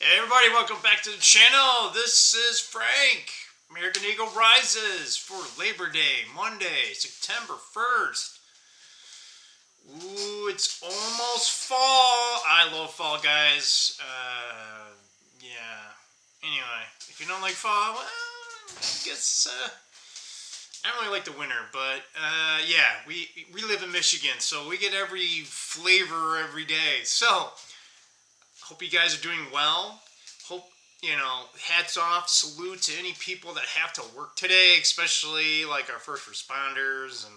Hey everybody, welcome back to the channel. This is Frank. American Eagle rises for Labor Day, Monday, September 1st. Ooh, it's almost fall. I love fall, guys. Yeah. Anyway, if you don't like fall, well, I guess I don't really like the winter, but yeah, we live in Michigan, so we get every flavor every day. So, hope you guys are doing well. Hope, hats off, salute to any people that have to work today, especially like our first responders and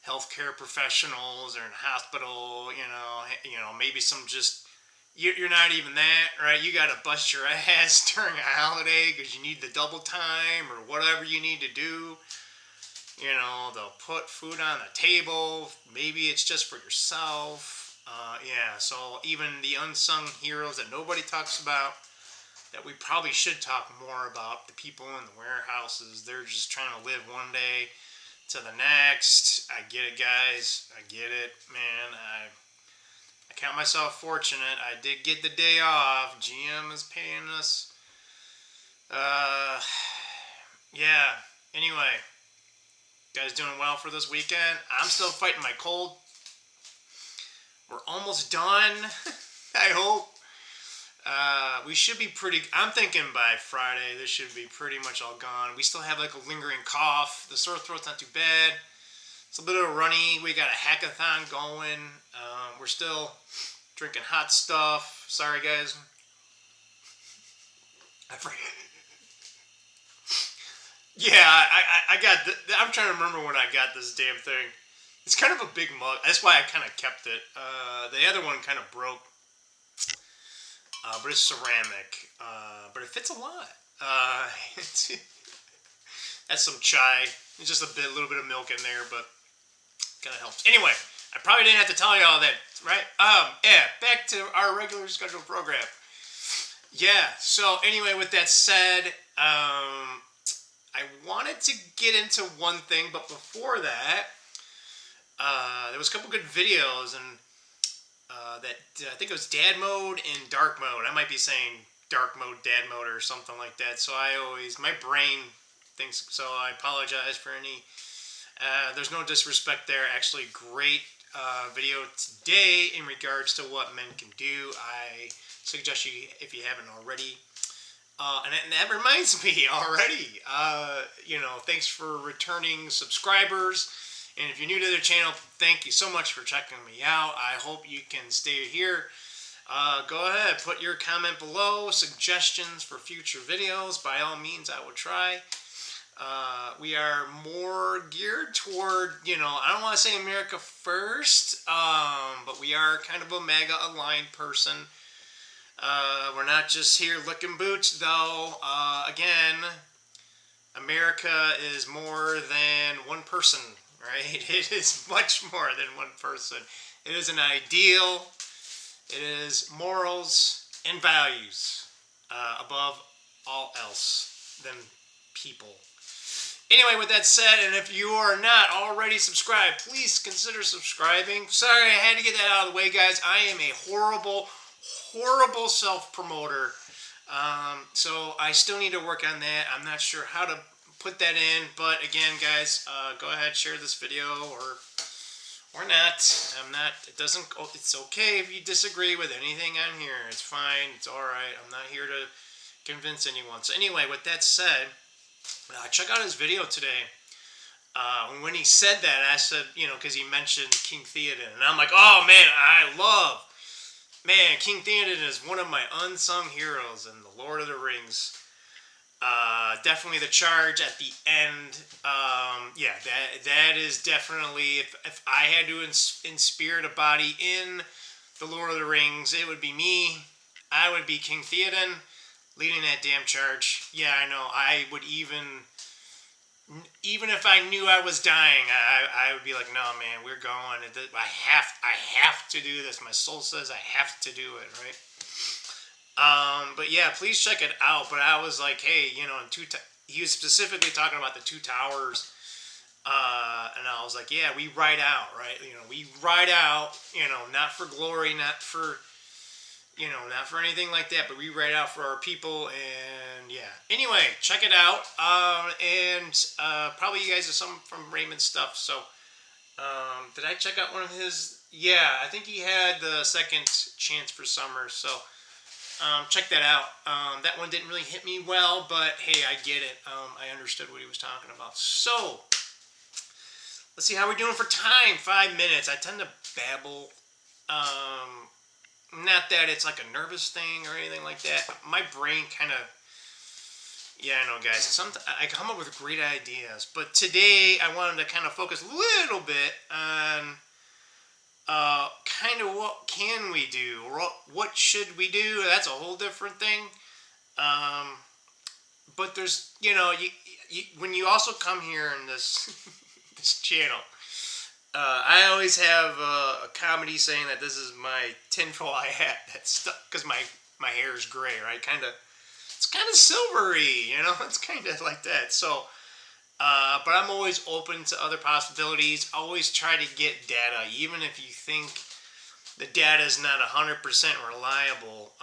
healthcare professionals or in hospital, maybe some just, you're not even that, right? You got to bust your ass during a holiday because you need the double time or whatever you need to do. They'll put food on the table. Maybe it's just for yourself. Yeah, so even the unsung heroes that nobody talks about, that we probably should talk more about, the people in the warehouses, they're just trying to live one day to the next. I get it, guys. I get it, man. I count myself fortunate. I did get the day off. GM is paying us. Yeah. Anyway, guys doing well for this weekend? I'm still fighting my cold. We're almost done. I hope. We should be I'm thinking by Friday this should be pretty much all gone. We still have like a lingering cough. The sore throat's not too bad. It's a little runny. We got a hackathon going. We're still drinking hot stuff. Sorry, guys. I forget. Yeah, I got. I'm trying to remember when I got this damn thing. It's kind of a big mug. That's why I kind of kept it. The other one kind of broke. But it's ceramic. But it fits a lot. That's some chai. It's just a little bit of milk in there, but kind of helps. Anyway, I probably didn't have to tell you all that, right? Yeah, back to our regular scheduled program. Yeah, so anyway, with that said, I wanted to get into one thing, but before that, there was a couple good videos, and I think it was dad mode and dark mode. I might be saying dark mode, dad mode, or something like that. So my brain thinks, so I apologize for any, there's no disrespect there. Actually, great video today in regards to what men can do. I suggest you, if you haven't already, and that reminds me already, thanks for returning subscribers. And if you're new to the channel, thank you so much for checking me out. I hope you can stay here. Go ahead, put your comment below, suggestions for future videos. By all means, I will try. We are more geared toward, I don't want to say America first, but we are kind of a MAGA aligned person. We're not just here licking boots, though. Again, America is more than one person. Right? It is much more than one person. It is an ideal. It is morals and values above all else than people. Anyway, with that said, and if you are not already subscribed, please consider subscribing. Sorry, I had to get that out of the way, guys. I am a horrible, horrible self-promoter. So I still need to work on that. I'm not sure how to put that in, but again, guys, go ahead, share this video or not. It's okay if you disagree with anything on here. It's fine. It's all right. I'm not here to convince anyone. So anyway, with that said, check out his video today. When he said that, I said, because he mentioned King Theoden, and I'm like, oh man, King Theoden is one of my unsung heroes in the Lord of the Rings. Definitely the charge at the end. Yeah, that is definitely, if I had to inspirit a body in the Lord of the Rings, it would be me. I would be King Theoden leading that damn charge. Yeah, I know. I would even if I knew I was dying, I would be like, no, man, we're going. I have to do this. My soul says I have to do it, right? But yeah, please check it out. But I was like, hey, he was specifically talking about the two towers. And I was like, yeah, we ride out, right? We ride out, not for glory, not for, not for anything like that, but we write out for our people, and yeah. Anyway, check it out. And probably you guys are some from Raymond's stuff. So, did I check out one of his? Yeah, I think he had the second Chance for Summer. So, check that out. That one didn't really hit me well, but hey, I get it. I understood what he was talking about. So, let's see how we're doing for time. 5 minutes. I tend to babble. Not that it's like a nervous thing or anything like that. My brain kind of, yeah, I know, guys. Sometimes I come up with great ideas, but today I wanted to kind of focus a little bit on kind of what can we do, or what should we do. That's a whole different thing. But there's, when you also come here in this this channel. I always have a comedy saying that this is my tinfoil hat that's stuck because my hair is gray, right? It's kind of silvery, It's kind of like that. So, but I'm always open to other possibilities. Always try to get data, even if you think the data is not 100% reliable.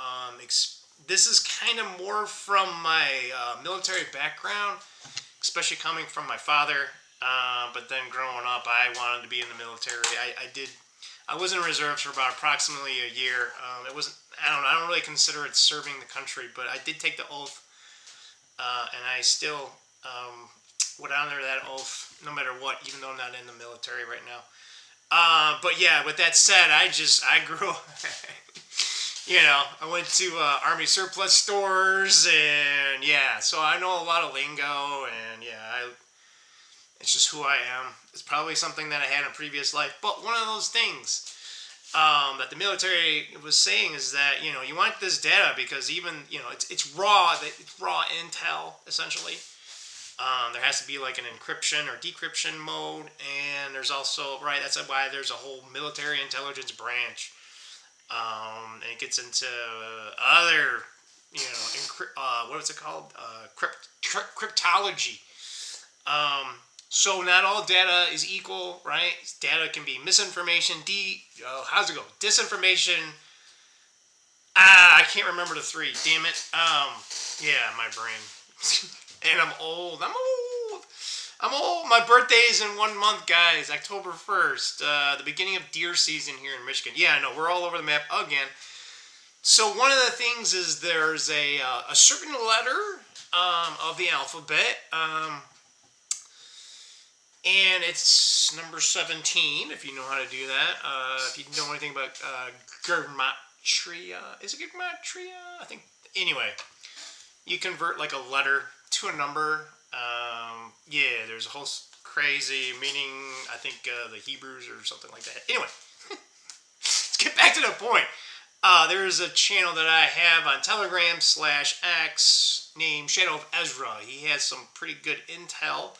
This is kind of more from my military background, especially coming from my father. But then growing up, I wanted to be in the military. I was in reserves for about approximately a year. It wasn't, I don't really consider it serving the country, but I did take the oath, and I still would honor that oath no matter what, even though I'm not in the military right now. But yeah, with that said, I grew up, I went to Army surplus stores, and yeah, so I know a lot of lingo, and yeah, it's just who I am. It's probably something that I had in a previous life. But one of those things that the military was saying is that, you want this data because even, it's raw intel, essentially. There has to be like an encryption or decryption mode. And there's also, right, that's why there's a whole military intelligence branch. And it gets into other, what is it called? Cryptology. So not all data is equal, right? Data can be misinformation, how's it go? Disinformation. I can't remember the three. Damn it. Yeah, my brain. And I'm old. My birthday is in 1 month, guys. October 1st. The beginning of deer season here in Michigan. Yeah, I know. We're all over the map again. So one of the things is there's a certain letter of the alphabet. And it's number 17, if you know how to do that. If you know anything about gematria. Is it gematria? I think. Anyway, you convert like a letter to a number. Yeah, there's a whole crazy meaning. I think the Hebrews or something like that. Anyway, let's get back to the point. There's a channel that I have on Telegram/X named Shadow of Ezra. He has some pretty good intel.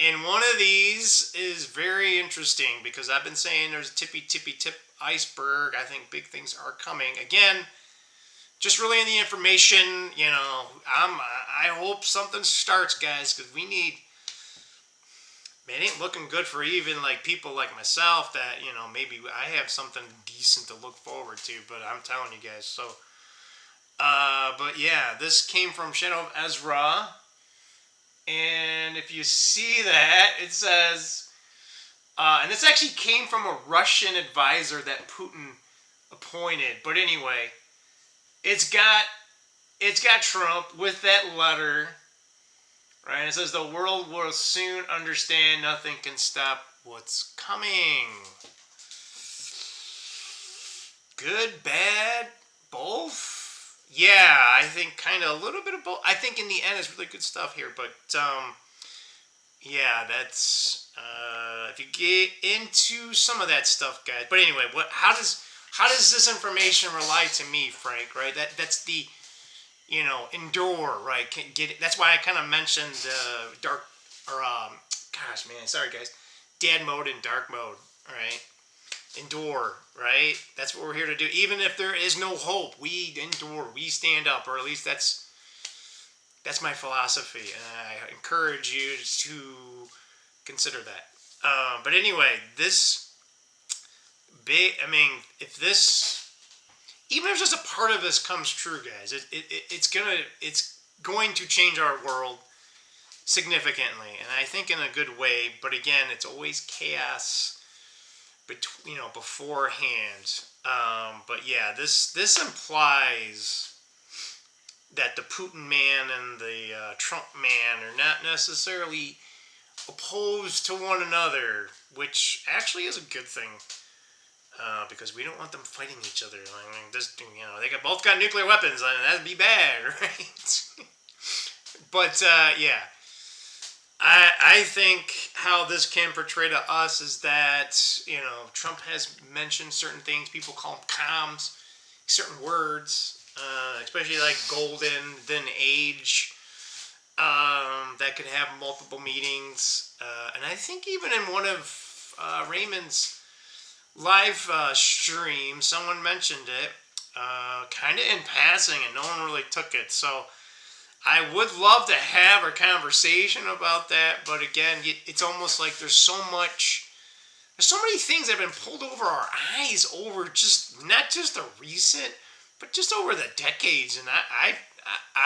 And one of these is very interesting because I've been saying there's a tippy tip iceberg. I think big things are coming. Again, just relaying the information, I hope something starts, guys, because we need, man, it ain't looking good for even like people like myself that, maybe I have something decent to look forward to, but I'm telling you guys. So, but yeah, this came from Shadow of Ezra. And if you see that, it says, and this actually came from a Russian advisor that Putin appointed. But anyway, it's got Trump with that letter, right? It says the world will soon understand nothing can stop what's coming. Good, bad, both. Yeah, I think kind of a little bit of both. I think in the end it's really good stuff here, but yeah, that's if you get into some of that stuff, guys. But anyway, how does this information rely to me, Frank? Right? That's the endure, right? That's why I kind of mentioned dark or gosh, man, sorry guys, dad mode and dark mode, right? Endure, right? That's what we're here to do. Even if there is no hope, we endure, we stand up, or at least that's my philosophy, and I encourage you to consider that. But anyway, if this even if just a part of this comes true, guys, it's going to change our world significantly, and I think in a good way. But again, it's always chaos, beforehand. But yeah, this implies that the Putin man and the Trump man are not necessarily opposed to one another, which actually is a good thing. Because we don't want them fighting each other. I mean, they both got nuclear weapons, and that'd be bad, right? But yeah, I think how this can portray to us is that Trump has mentioned certain things. People call them comms, certain words, especially like golden, then age. That could have multiple meanings, and I think even in one of Raymond's live stream, someone mentioned it, kind of in passing, and no one really took it. So I would love to have a conversation about that, but again, it's almost like there's so many things that have been pulled over our eyes over not just the recent, but just over the decades, and I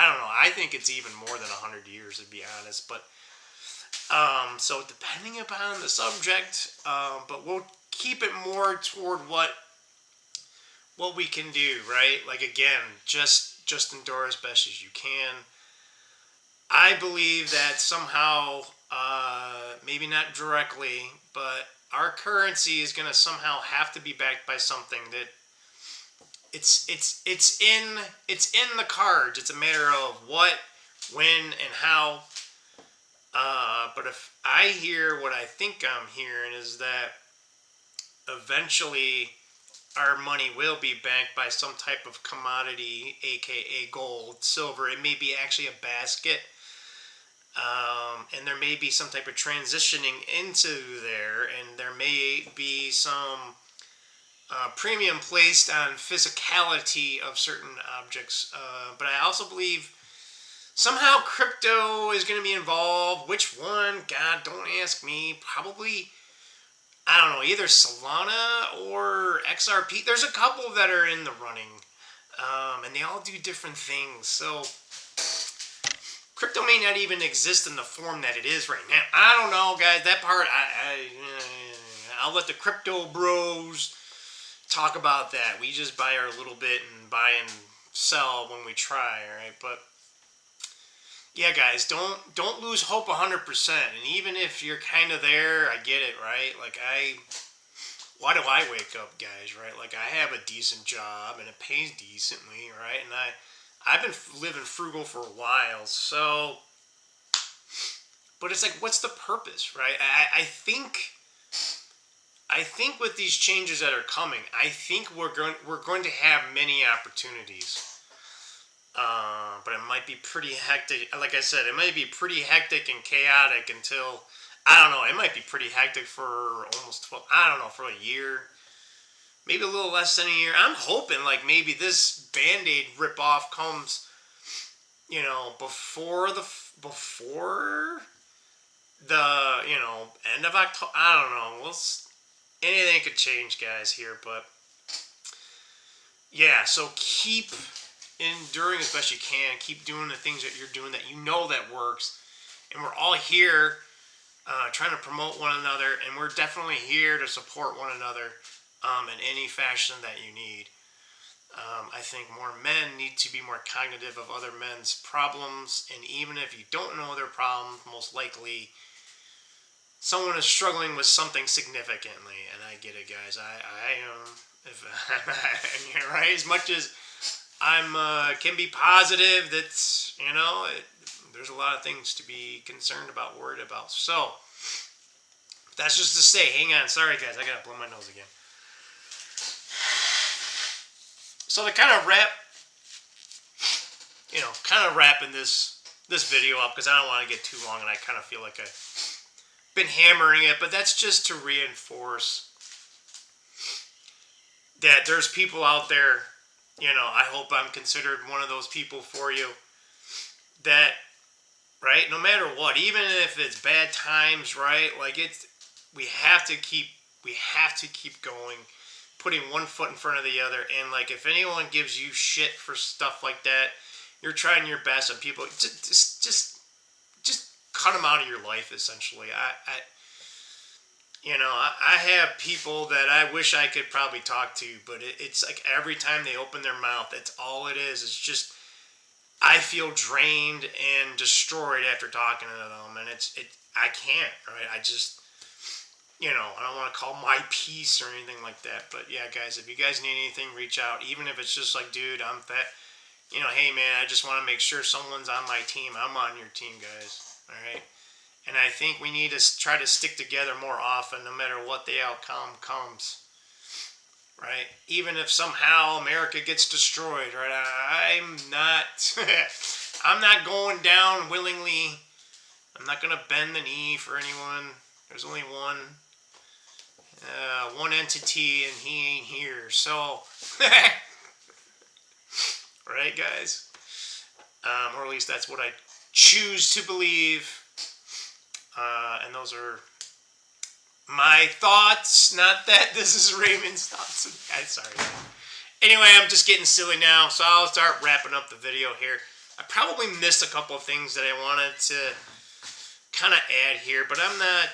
don't know. I think it's even more than 100 years, to be honest. But so depending upon the subject, but we'll keep it more toward what we can do, right? Like again, just endure as best as you can. I believe that somehow, maybe not directly, but our currency is going to somehow have to be backed by something that it's in the cards. It's a matter of what, when, and how. But if I hear what I think I'm hearing is that eventually our money will be backed by some type of commodity, aka gold, silver. It may be actually a basket, and there may be some type of transitioning into there, and there may be some premium placed on physicality of certain objects. But I also believe somehow crypto is going to be involved. Which one? God, don't ask me. Probably, I don't know, either Solana or XRP. There's a couple that are in the running, and they all do different things. So crypto may not even exist in the form that it is right now. I don't know, guys. That part, I'll let the crypto bros talk about that. We just buy our little bit and buy and sell when we try, all right? But yeah, guys, don't lose hope 100%. And even if you're kind of there, I get it, right? Like why do I wake up, guys, right? Like I have a decent job and it pays decently, right? And I've been living frugal for a while, so. But it's like, what's the purpose, right? I think with these changes that are coming, I think we're going to have many opportunities. But it might be pretty hectic. Like I said, it might be pretty hectic and chaotic until, I don't know, it might be pretty hectic for almost 12, I don't know, for a year. Maybe a little less than a year. I'm hoping like maybe this Band-Aid ripoff comes, before the end of October. I don't know. Anything could change, guys, here, but yeah, so keep enduring as best you can. Keep doing the things that you're doing that that works. And we're all here trying to promote one another, and we're definitely here to support one another in any fashion that you need. I think more men need to be more cognitive of other men's problems, and even if you don't know their problems, most likely someone is struggling with something significantly, and I get it, guys. I right? As much as I'm can be positive, that's there's a lot of things to be concerned about, worried about. So that's just to say, hang on. Sorry, guys, I gotta blow my nose again. So to kind of wrapping this video up, because I don't want to get too long, and I kind of feel like I've been hammering it, but that's just to reinforce that there's people out there, I hope I'm considered one of those people for you, that, right, no matter what, even if it's bad times, right, like we have to keep going, putting one foot in front of the other. And like, if anyone gives you shit for stuff like that, you're trying your best, and people just cut them out of your life. Essentially, I have people that I wish I could probably talk to, but it's like every time they open their mouth, that's all it is. It's just, I feel drained and destroyed after talking to them, and I can't, right? I just, I don't want to call my piece or anything like that, but yeah, guys, if you guys need anything, reach out, even if it's just like, dude, I'm fat, hey man, I just want to make sure someone's on my team. I'm on your team, guys, all right? And I think we need to try to stick together more often, no matter what the outcome comes, right? Even if somehow America gets destroyed, right? I'm not going down willingly. I'm not going to bend the knee for anyone. There's only one entity, and he ain't here. So, right, guys? Or at least that's what I choose to believe. And those are my thoughts, not that this is Raymond's thoughts. I'm sorry. Anyway, I'm just getting silly now, so I'll start wrapping up the video here. I probably missed a couple of things that I wanted to kind of add here, but I'm not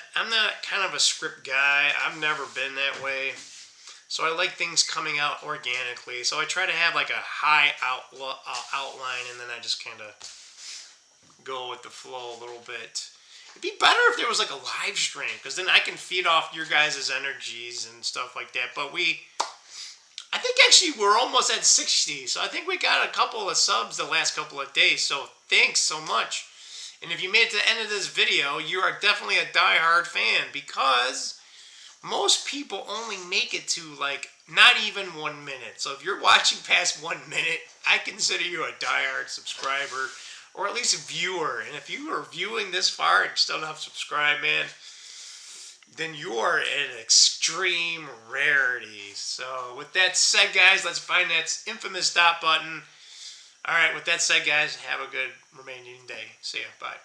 kind of a script guy. I've never been that way. So I like things coming out organically. So I try to have like a high outline, and then I just kind of go with the flow a little bit. It'd be better if there was like a live stream, because then I can feed off your guys' energies and stuff like that. But I think actually we're almost at 60, so I think we got a couple of subs the last couple of days, so thanks so much. And if you made it to the end of this video, you are definitely a diehard fan, because most people only make it to like not even 1 minute. So if you're watching past 1 minute, I consider you a diehard subscriber, or at least a viewer. And if you are viewing this far and still not subscribed, man, then you are an extreme rarity. So with that said, guys, let's find that infamous stop button. All right, with that said, guys, have a good remaining day. See ya. Bye.